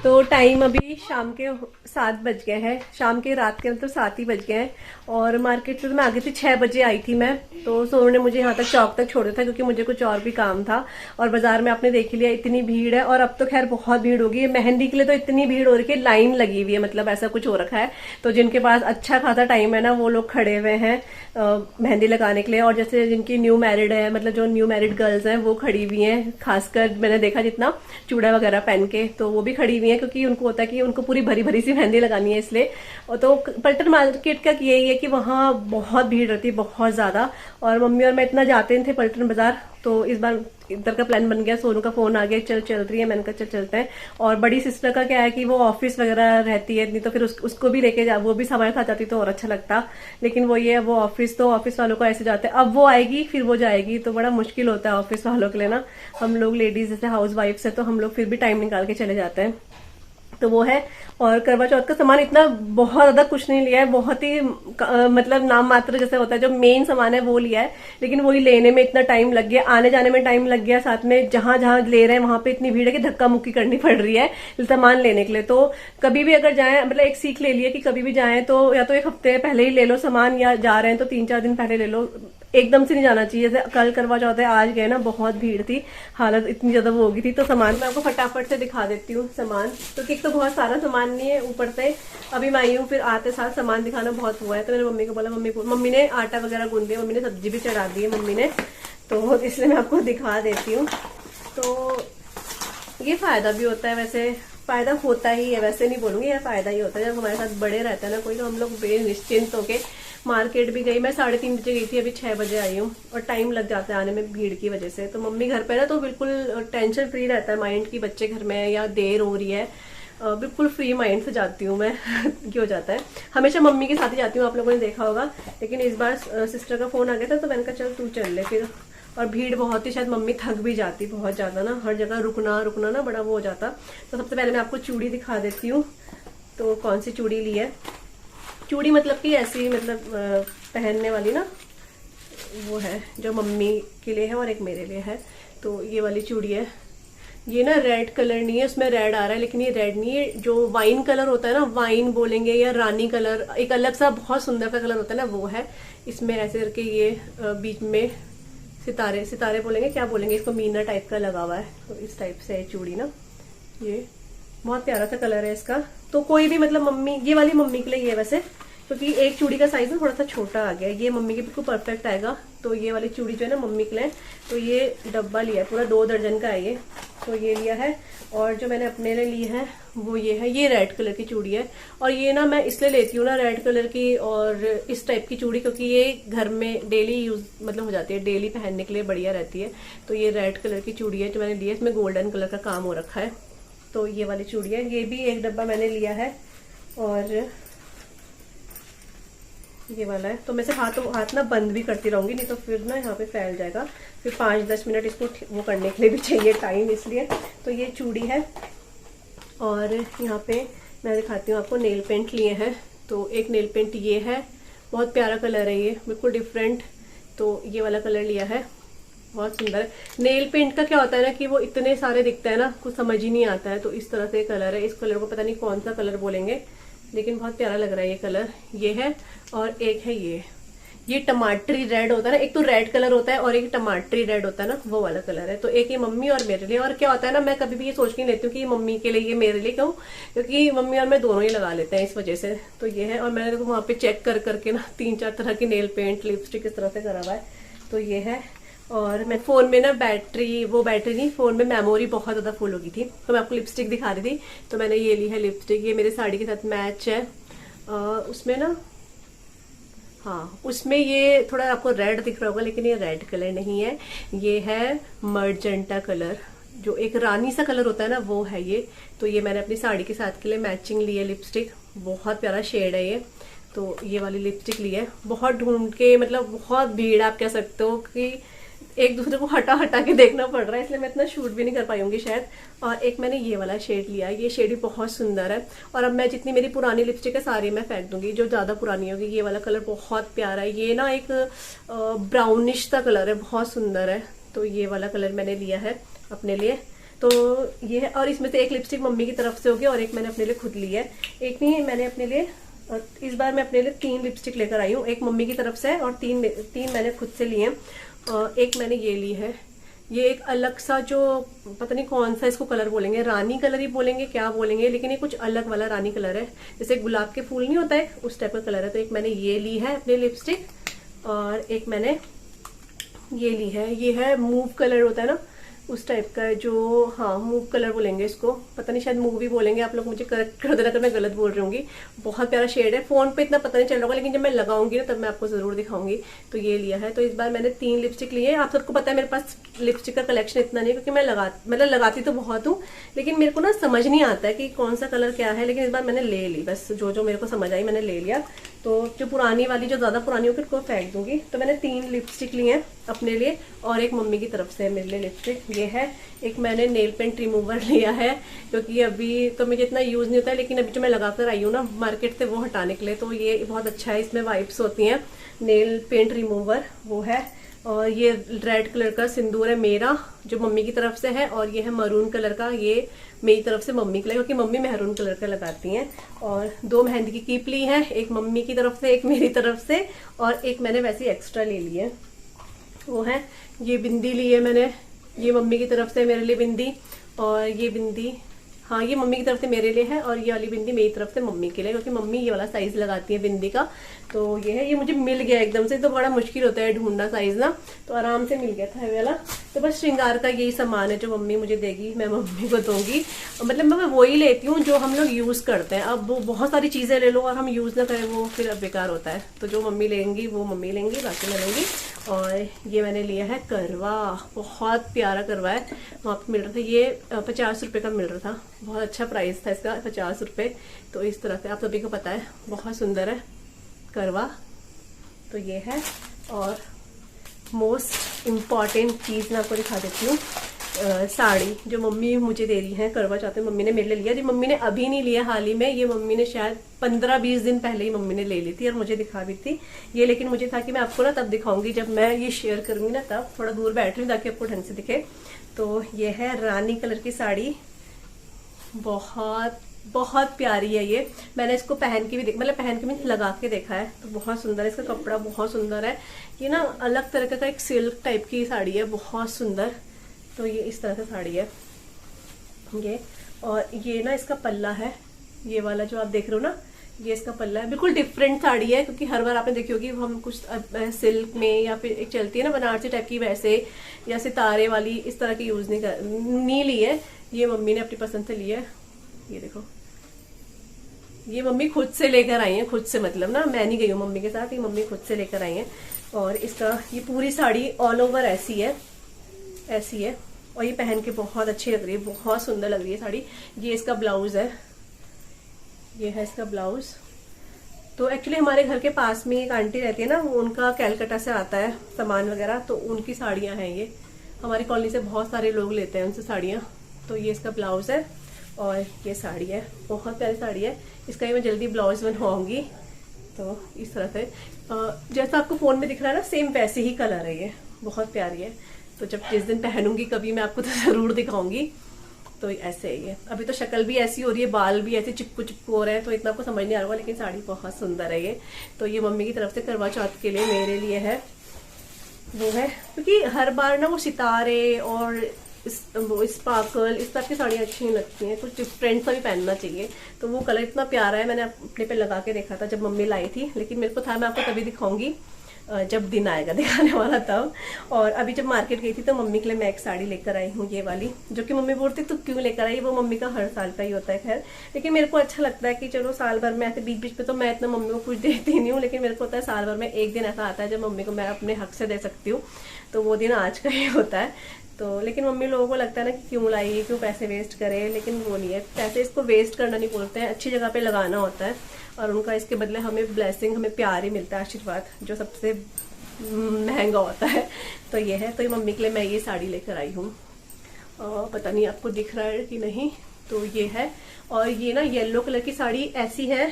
तो टाइम अभी शाम के 7 बज गए हैं, शाम के रात के मतलब 7 ही बज गए हैं। और मार्केट से तो मैं आ गई थी, 6 बजे आई थी मैं। तो सोनू ने मुझे यहाँ तक चौक तक छोड़ा था क्योंकि मुझे कुछ और भी काम था। और बाजार में आपने देख ही लिया इतनी भीड़ है, और अब तो खैर बहुत भीड़ होगी। मेहंदी के लिए तो इतनी भीड़ हो रही है, लाइन लगी हुई है, मतलब ऐसा कुछ हो रखा है। तो जिनके पास अच्छा खासा टाइम है ना, वो लोग खड़े हुए हैं मेहंदी लगाने के लिए। और जैसे जिनकी न्यू मैरिड है, मतलब जो न्यू मैरिड गर्ल्स हैं, वो खड़ी हुई हैं। खासकर मैंने देखा जितना चूड़ा वगैरह पहन के, तो वो भी खड़ी हुई हैं क्योंकि उनको होता है कि उनको पूरी भरी भरी सी मेहंदी लगानी है, इसलिए। और तो पलटन मार्केट का यही है कि वहाँ बहुत भीड़ रहती है, बहुत ज्यादा। और मम्मी और मैं इतना जाते नहीं थे पलटन बाजार, तो इस बार इधर का प्लान बन गया। सोनू का फोन आ गया, चल रही है, मैंने कहा चल चलते हैं। और बड़ी सिस्टर का क्या है कि वो ऑफिस वगैरह रहती है, नहीं तो फिर उसको भी लेके जा, वो भी समय खा जाती तो और अच्छा लगता। लेकिन वो ये है, वो ऑफिस, तो ऑफिस वालों को ऐसे जाते हैं, अब वो आएगी फिर वो जाएगी, तो बड़ा मुश्किल होता है ऑफिस वालों के लिए ना। हम लोग लेडीज जैसे हाउस वाइफ है, तो हम लोग फिर भी टाइम निकाल के चले जाते हैं। तो वो है। और करवा चौथ का सामान इतना बहुत ज्यादा कुछ नहीं लिया है, बहुत ही मतलब नाम मात्र जैसे होता है, जो मेन सामान है वो लिया है। लेकिन वही लेने में इतना टाइम लग गया, आने जाने में टाइम लग गया, साथ में जहां जहां ले रहे हैं वहां पे इतनी भीड़ है कि धक्का मुक्की करनी पड़ रही है सामान लेने के लिए। तो कभी भी अगर जाए, मतलब एक सीख ले लिए कि कभी भी जाए तो या तो एक हफ्ते पहले ही ले लो सामान, या जा रहे हैं तो 3-4 दिन पहले ले लो। एकदम से नहीं जाना चाहिए। जैसे कल करवा चौथ है, आज गए ना, बहुत भीड़ थी, हालत इतनी ज्यादा वो होगी थी। तो सामान मैं आपको फटाफट से दिखा देती हूँ सामान, क्योंकि तो बहुत सारा सामान नहीं है ऊपर से। अभी मैं आई हूँ, फिर आते साथ सामान दिखाना बहुत हुआ है। तो मैंने मम्मी को बोला, मम्मी ने आटा वगैरह गूंद दिया, मम्मी ने सब्जी भी चढ़ा दी है मम्मी ने, तो इसलिए मैं आपको दिखा देती हूँ। तो ये फायदा भी होता है, वैसे फायदा होता ही है, वैसे नहीं बोलूंगी, यह फायदा ही होता है। जब हमारे साथ बड़े रहता है ना कोई, तो हम लोग बेनिश्चिंत होके मार्केट भी गई। मैं 3:30 बजे गई थी, अभी 6 बजे आई हूँ, और टाइम लग जाता है आने में भीड़ की वजह से। तो मम्मी घर पे ना, तो बिल्कुल टेंशन फ्री रहता है माइंड की, बच्चे घर में है या देर हो रही है, बिल्कुल फ्री माइंड से जाती हूँ मैं। ये हो जाता है, हमेशा मम्मी के साथ ही जाती हूँ, आप लोगों ने देखा होगा। लेकिन इस बार सिस्टर का फोन आ गया था, तो मैंने कहा चल तू चल ले फिर। और भीड़ बहुत ही, शायद मम्मी थक भी जाती बहुत ज्यादा ना, हर जगह रुकना रुकना ना बड़ा वो हो जाता। तो सबसे पहले मैं आपको चूड़ी दिखा देती हूँ। तो कौन सी चूड़ी ली है, चूड़ी मतलब कि ऐसी, मतलब पहनने वाली ना, वो है जो मम्मी के लिए है और एक मेरे लिए है। तो ये वाली चूड़ी है। ये ना रेड कलर नहीं है, उसमें रेड आ रहा है, लेकिन ये रेड नहीं है। जो वाइन कलर होता है ना, वाइन बोलेंगे या रानी कलर, एक अलग सा बहुत सुंदर का कलर होता है ना, वो है। इसमें ऐसे करके ये बीच में सितारे, सितारे बोलेंगे क्या बोलेंगे इसको, मीना टाइप का लगा हुआ है। तो इस टाइप से है चूड़ी ना, ये बहुत प्यारा सा कलर है इसका। तो कोई भी, मतलब मम्मी, ये वाली मम्मी के लिए है वैसे, क्योंकि एक चूड़ी का साइज ना थोड़ा सा छोटा आ गया, ये मम्मी के बिल्कुल परफेक्ट आएगा। तो ये वाली चूड़ी जो है ना मम्मी के लिए, तो ये डब्बा लिया है पूरा, 2 दर्जन का है ये, तो ये लिया है। और जो मैंने अपने लिए ली है वो ये है, ये रेड कलर की चूड़ी है। और ये ना मैं इसलिए लेती हूँ ना रेड कलर की और इस टाइप की चूड़ी, क्योंकि ये घर में डेली यूज मतलब हो जाती है, डेली पहनने के लिए बढ़िया रहती है। तो ये रेड कलर की चूड़ी है जो मैंने ली है, इसमें गोल्डन कलर का काम हो रखा है। तो ये वाली चूड़ी है, ये भी एक डब्बा मैंने लिया है। और ये वाला है, तो मैं से हाथ ना बंद भी करती रहूंगी, नहीं तो फिर ना यहाँ पे फैल जाएगा। फिर 5-10 मिनट इसको वो करने के लिए भी चाहिए टाइम, इसलिए। तो ये चूड़ी है। और यहाँ पे मैं दिखाती हूँ आपको, नेल पेंट लिए हैं। तो एक नेल पेंट ये है, बहुत प्यारा कलर है ये, बिल्कुल डिफरेंट। तो ये वाला कलर लिया है, बहुत सुंदर है। नेल पेंट का क्या होता है ना कि वो इतने सारे दिखते हैं ना, कुछ समझ ही नहीं आता है। तो इस तरह से कलर है, इस कलर को पता नहीं कौन सा कलर बोलेंगे, लेकिन बहुत प्यारा लग रहा है ये कलर। ये है, और एक है ये टमाटरी रेड होता है ना, एक तो रेड कलर होता है और एक टमाटरी रेड होता है ना, वो वाला कलर है। तो एक ये मम्मी और मेरे लिए। और क्या होता है ना, मैं कभी भी ये सोच के लेती हूँ कि ये मम्मी के लिए, ये मेरे लिए, क्यों, क्योंकि मम्मी और मैं दोनों ही लगा लेते हैं इस वजह से। तो ये है। और मैंने देखो वहां पे चेक कर करके ना 3-4 तरह की नेल पेंट, लिपस्टिक इस तरह से करा हुआ है। तो ये है। और मैं फोन में ना बैटरी नहीं, फोन में मेमोरी बहुत ज्यादा फुल हो गई थी, तो मैं आपको लिपस्टिक दिखा रही थी। तो मैंने ये ली है लिपस्टिक, ये मेरे साड़ी के साथ मैच है। उसमें ना, हाँ, उसमें ये थोड़ा आपको रेड दिख रहा होगा, लेकिन ये रेड कलर नहीं है, ये है मर्जेंटा कलर, जो एक रानी सा कलर होता है ना, वो है ये। तो ये मैंने अपनी साड़ी के साथ के लिए मैचिंग ली है लिपस्टिक, बहुत प्यारा शेड है ये। तो ये वाली लिपस्टिक ली है, बहुत ढूंढ के, मतलब बहुत भीड़ आप कह सकते हो कि एक दूसरे को हटा हटा के देखना पड़ रहा है, इसलिए मैं इतना शूट भी नहीं कर पाऊंगी शायद। और एक मैंने ये वाला शेड लिया है, ये शेड भी बहुत सुंदर है। और अब मैं जितनी मेरी पुरानी लिपस्टिक है सारी मैं फेंक दूंगी, जो ज्यादा पुरानी होगी। ये वाला कलर बहुत प्यारा है, ये ना एक ब्राउनिश सा कलर है, बहुत सुंदर है। तो ये वाला कलर मैंने लिया है अपने लिए। तो ये है। और इसमें से एक लिपस्टिक मम्मी की तरफ से होगी और एक मैंने अपने लिए खुद ली है। एक नहीं, मैंने अपने लिए इस बार मैं अपने लिए 3 लिपस्टिक लेकर आई हूँ। एक मम्मी की तरफ से और तीन मैंने खुद से लिए हैं। एक मैंने ये ली है, ये एक अलग सा, जो पता नहीं कौन सा इसको कलर बोलेंगे, रानी कलर ही बोलेंगे क्या बोलेंगे, लेकिन ये कुछ अलग वाला रानी कलर है, जैसे गुलाब के फूल नहीं होता है उस टाइप का कलर है। तो एक मैंने ये ली है अपने लिपस्टिक, और एक मैंने ये ली है, ये है मूव कलर होता है ना उस टाइप का है, जो हाँ मूव कलर बोलेंगे इसको, पता नहीं शायद मूव ही बोलेंगे, आप लोग मुझे करेक्ट कर देना अगर मैं गलत बोल रही होंगी। बहुत प्यारा शेड है, फोन पे इतना पता नहीं चल रहा होगा, लेकिन जब मैं लगाऊंगी ना तब मैं आपको जरूर दिखाऊंगी। तो ये लिया है। तो इस बार मैंने 3 लिपस्टिक लिए। आप सबको पता है मेरे पास लिपस्टिक का कलेक्शन इतना नहीं, क्योंकि मैं लगाती तो बहुत हूँ, लेकिन मेरे को ना समझ नहीं आता है कि कौन सा कलर क्या है। लेकिन इस बार मैंने ले ली, बस जो मेरे को समझ आई मैंने ले लिया। तो जो पुरानी वाली, जो ज्यादा पुरानी होगी उसको फेंक दूंगी। तो मैंने 3 लिपस्टिक लिए हैं अपने लिए, और एक मम्मी की तरफ से है मेरे लिए लिपस्टिक, ये है। एक मैंने नेल पेंट रिमूवर लिया है, क्योंकि अभी तो मुझे इतना यूज नहीं होता है, लेकिन अभी जो मैं लगा कर आई हूँ ना मार्केट से, वो हटाने के लिए, तो ये बहुत अच्छा है। इसमें वाइप्स होती हैं, नेल पेंट रिमूवर वो है। और ये रेड कलर का सिंदूर है मेरा, जो मम्मी की तरफ से है, और ये है मरून कलर का, ये मेरी तरफ से मम्मी के लिए, क्योंकि मम्मी मेहरून कलर का लगाती हैं। और 2 मेहंदी की कीप ली है, एक मम्मी की तरफ से, एक मेरी तरफ से, और एक मैंने वैसे एक्स्ट्रा ले ली है, वो है। ये बिंदी ली है मैंने, ये मम्मी की तरफ से मेरे लिए बिंदी, और ये बिंदी हाँ ये मम्मी की तरफ से मेरे लिए है, और ये वाली बिंदी मेरी तरफ से मम्मी के लिए, क्योंकि मम्मी ये वाला साइज लगाती है बिंदी का। तो ये है, ये मुझे मिल गया एकदम से, तो बड़ा मुश्किल होता है ढूंढना साइज ना, तो आराम से मिल गया था ये वाला। तो बस श्रृंगार का यही सामान है जो मम्मी मुझे देगी, मैं मम्मी को दूंगी। मतलब मैं वही लेती हूँ जो हम लोग यूज करते हैं। अब वो बहुत सारी चीजें ले लो और हम यूज ना करें, वो फिर अब बेकार होता है। तो जो मम्मी लेंगी वो मम्मी लेंगी, बाकी मैं लूंगी। और ये मैंने लिया है करवा, बहुत प्यारा करवा है, वहाँ पे मिल रहा था, ये 50 रुपए का मिल रहा था, बहुत अच्छा प्राइस था इसका, 50 रुपए। तो इस तरह से आप सभी को पता है, बहुत सुंदर है करवा। तो ये है। और मोस्ट इम्पॉर्टेंट चीज मैं आपको दिखा देती हूँ, साड़ी जो मम्मी मुझे दे रही है करवा चौथ में, मम्मी ने मेरे लिए लिया। जो मम्मी ने अभी नहीं लिया हाल ही में, ये मम्मी ने शायद 15-20 दिन पहले ही मम्मी ने ले ली थी और मुझे दिखा भी थी ये, लेकिन मुझे था कि मैं आपको ना तब दिखाऊंगी जब मैं ये शेयर करूंगी ना, तब थोड़ा दूर बैठ रही हूँ ताकि आपको ढंग से दिखे। तो ये है रानी कलर की साड़ी, बहुत बहुत प्यारी है ये। मैंने इसको पहन के भी मतलब पहन के भी लगा के देखा है, तो बहुत सुंदर है, इसका कपड़ा बहुत सुंदर है। ये ना अलग तरह का एक सिल्क टाइप की साड़ी है, बहुत सुंदर। तो ये इस तरह से साड़ी है ये, और ये ना इसका पल्ला है, ये वाला जो आप देख रहे हो ना, ये इसका पल्ला है। बिल्कुल डिफरेंट साड़ी है, क्योंकि हर बार आपने देखी होगी हम कुछ सिल्क में, या फिर एक चलती है ना बनारसी टाइप की वैसे, या सितारे वाली, इस तरह की यूज नहीं ली है। ये मम्मी ने अपनी पसंद से ली है। ये देखो, ये मम्मी खुद से लेकर आई है, खुद से मतलब ना मैं नहीं गई हूँ मम्मी के साथ, ये मम्मी खुद से लेकर आई है। और इसका ये पूरी साड़ी ऑल ओवर ऐसी है, ऐसी है, और ये पहन के बहुत अच्छी लग रही है, बहुत सुंदर लग रही है साड़ी। ये इसका ब्लाउज है, ये है इसका ब्लाउज। तो एक्चुअली हमारे घर के पास में एक आंटी रहती है ना, उनका कैलकाटा से आता है सामान वगैरह, तो उनकी साड़ियां हैं ये। हमारी कॉलोनी से बहुत सारे लोग लेते हैं उनसे साड़ियां। तो ये इसका ब्लाउज है और ये साड़ी है, बहुत प्यारी साड़ी है। इसका ही मैं जल्दी ब्लाउज बनवाऊंगी। तो इस तरह से जैसा आपको फोन में दिख रहा है ना, सेम वैसे ही कलर है, ये बहुत प्यारी है। तो जब जिस दिन पहनूंगी कभी मैं आपको तो जरूर दिखाऊंगी। तो ऐसे ही है, अभी तो शक्ल भी ऐसी हो रही है, बाल भी ऐसे चिपकू चिपकू हो रहे हैं, तो इतना आपको समझ नहीं आ रहा होगा, लेकिन साड़ी बहुत सुंदर है ये। तो ये मम्मी की तरफ से करवा चौथ के लिए मेरे लिए है, वो है, क्योंकि हर बार ना वो सितारे और स्पार्कल इस तरह की साड़ियाँ अच्छी नहीं लगती हैं, कुछ डिफरेंट सा भी पहनना चाहिए। तो वो कलर इतना प्यारा है, मैंने अपने पे लगा के देखा था जब मम्मी लाई थी, लेकिन मेरे को था मैं आपको तभी दिखाऊंगी जब दिन आएगा दिखाने वाला तब। और अभी जब मार्केट गई थी तो मम्मी के लिए मैं एक साड़ी लेकर आई हूँ, ये वाली, जो कि मम्मी बोलती तो क्यों लेकर आई, वो मम्मी का हर साल का ही होता है खैर, लेकिन मेरे को अच्छा लगता है कि चलो साल भर में ऐसे बीच बीच पे तो मैं इतना मम्मी को कुछ देती नहीं हूँ, लेकिन मेरे को होता है साल भर में एक दिन ऐसा आता है जब मम्मी को मैं अपने हक से दे सकती हूँ, तो वो दिन आज का ही होता है। तो लेकिन मम्मी लोगों को लगता है ना कि क्यों लाई, क्यों पैसे वेस्ट करे, लेकिन वो नहीं है, पैसे इसको वेस्ट करना नहीं बोलते हैं, अच्छी जगह पे लगाना होता है, और उनका इसके बदले हमें ब्लेसिंग, हमें प्यार ही मिलता है, आशीर्वाद, जो सबसे महंगा होता है। तो ये है, तो ये मम्मी के लिए मैं ये साड़ी लेकर आई हूँ, पता नहीं आपको दिख रहा है कि नहीं, तो ये है। और ये ना येलो कलर की साड़ी ऐसी है,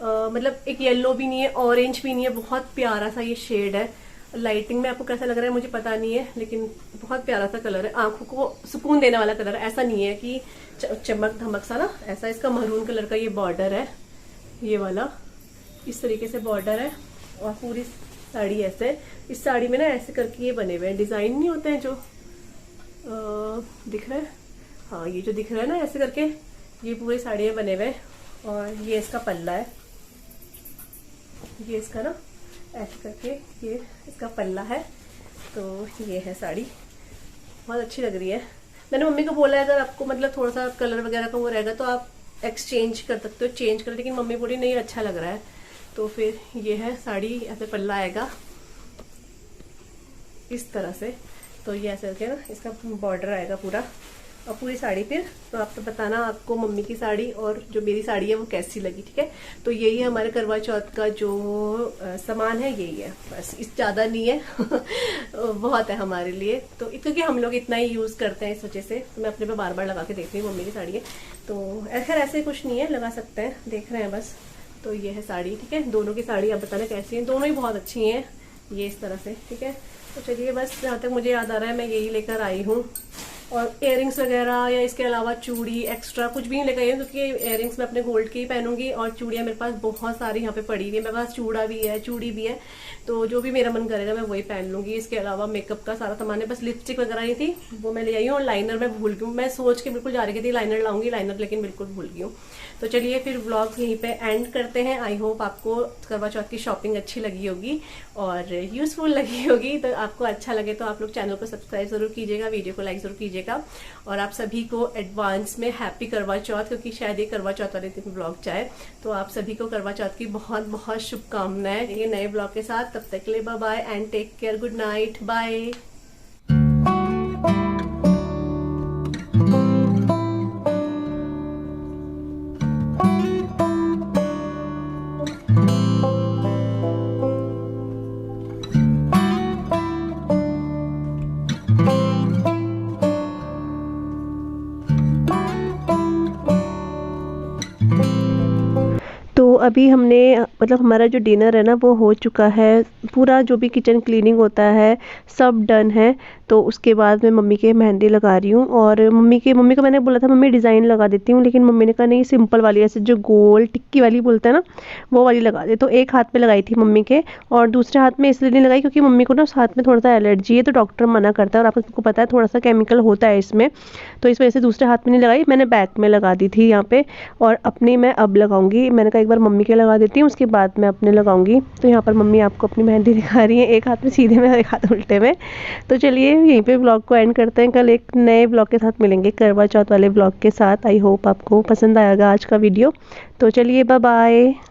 मतलब एक येलो भी नहीं है, ऑरेंज भी नहीं है, बहुत प्यारा सा ये शेड है, लाइटिंग में आपको कैसा लग रहा है मुझे पता नहीं है, लेकिन बहुत प्यारा सा कलर है, आंखों को सुकून देने वाला कलर है। ऐसा नहीं है कि चमक धमक सा ना, ऐसा इसका मरून कलर का ये बॉर्डर है, ये वाला इस तरीके से बॉर्डर है। और पूरी साड़ी ऐसे, इस साड़ी में ना ऐसे करके ये बने हुए हैं, डिजाइन नहीं होते हैं जो दिख रहा है, हाँ ये जो दिख रहा है ना ऐसे करके, ये पूरी साड़ी में बने हुए हैं। और ये इसका पल्ला है, ये इसका ना ऐसे करके ये इसका पल्ला है। तो ये है साड़ी, बहुत अच्छी लग रही है। मैंने मम्मी को बोला है अगर आपको मतलब थोड़ा सा कलर वगैरह का वो रहेगा तो आप एक्सचेंज कर सकते हो, चेंज कर, लेकिन मम्मी बोली नहीं अच्छा लग रहा है। तो फिर ये है साड़ी, ऐसे पल्ला आएगा इस तरह से, तो ये ऐसे करके ना इसका बॉर्डर आएगा पूरा, और पूरी साड़ी फिर तो आप तो बताना आपको मम्मी की साड़ी और जो मेरी साड़ी है वो कैसी लगी, ठीक है। तो यही है हमारे करवा चौथ का जो सामान है, यही है बस, इस ज़्यादा नहीं है बहुत है हमारे लिए, तो क्योंकि हम लोग इतना ही यूज़ करते हैं इस वजह से। तो मैं अपने पे बार बार लगा के देख रही हूँ, मम्मी की साड़ी है तो खैर ऐसे कुछ नहीं है, लगा सकते हैं, देख रहे हैं बस। तो ये है साड़ी, ठीक है। दोनों की साड़ी आप बताना कैसी है, दोनों ही बहुत अच्छी हैं, ये इस तरह से, ठीक है। तो चलिए बस, जहाँ तक मुझे याद आ रहा है मैं यही लेकर आई हूँ। और इयररिंग्स वगैरह या इसके अलावा चूड़ी एक्स्ट्रा कुछ भी नहीं लेकर आई हूँ, क्योंकि इयररिंग्स मैं अपने गोल्ड की ही पहनूंगी और चूड़ियाँ मेरे पास बहुत सारी यहाँ पे पड़ी हुई है, मेरे पास चूड़ा भी है चूड़ी भी है, तो जो भी मेरा मन करेगा मैं वही पहन लूंगी। इसके अलावा मेकअप का सारा सामान है, बस लिपस्टिक वगैरह ही थी वो मैं ले आई हूँ, और लाइनर मैं भूल गई हूँ, मैं सोच के बिल्कुल जा रही थी लाइनर लाऊंगी लाइनर, लेकिन बिल्कुल भूल गई हूँ। तो चलिए फिर व्लॉग यहीं पे एंड करते हैं। आई होप आपको करवा चौथ की शॉपिंग अच्छी लगी होगी और यूजफुल लगी होगी। तो आपको अच्छा लगे तो आप लोग चैनल को सब्सक्राइब जरूर कीजिएगा, वीडियो को लाइक जरूर कीजिएगा, और आप सभी को एडवांस में हैप्पी करवा चौथ, क्योंकि शायद ये करवा चौथ वाले दिन व्लॉग जाए। तो आप सभी को करवा चौथ की बहुत बहुत शुभकामनाएं ये नए व्लॉग के साथ। तब तक के लिए bye bye and take care, good night, bye. तो अभी हमने मतलब हमारा जो डिनर है ना वो हो चुका है, पूरा जो भी किचन क्लीनिंग होता है सब डन है। तो उसके बाद मैं मम्मी के मेहंदी लगा रही हूँ, और मम्मी को मैंने बोला था मम्मी डिज़ाइन लगा देती हूँ, लेकिन मम्मी ने कहा नहीं सिंपल वाली, ऐसे जो गोल टिक्की वाली बोलते हैं ना वो वाली लगा दे। तो एक हाथ में लगाई थी मम्मी के, और दूसरे हाथ में इसलिए नहीं लगाई क्योंकि मम्मी को ना उस हाथ में थोड़ा सा एलर्जी है, तो डॉक्टर मना करता है, और आपको पता है थोड़ा सा केमिकल होता है इसमें, तो इस वजह से दूसरे हाथ में नहीं लगाई, मैंने बैक में लगा दी थी यहाँ पे। और अपनी मैं अब लगाऊंगी, मैंने कहा एक बार मम्मी के लगा देती हूँ उसके बाद मैं अपने लगाऊंगी। तो यहाँ पर मम्मी आपको अपनी मेहंदी दिखा रही है, एक हाथ में सीधे में एक हाथ उल्टे में। तो चलिए यहीं पे ब्लॉग को एंड करते हैं, कल एक नए ब्लॉग के साथ मिलेंगे, करवा चौथ वाले ब्लॉग के साथ। आई होप आपको पसंद आएगा आज का वीडियो। तो चलिए बाय बाय।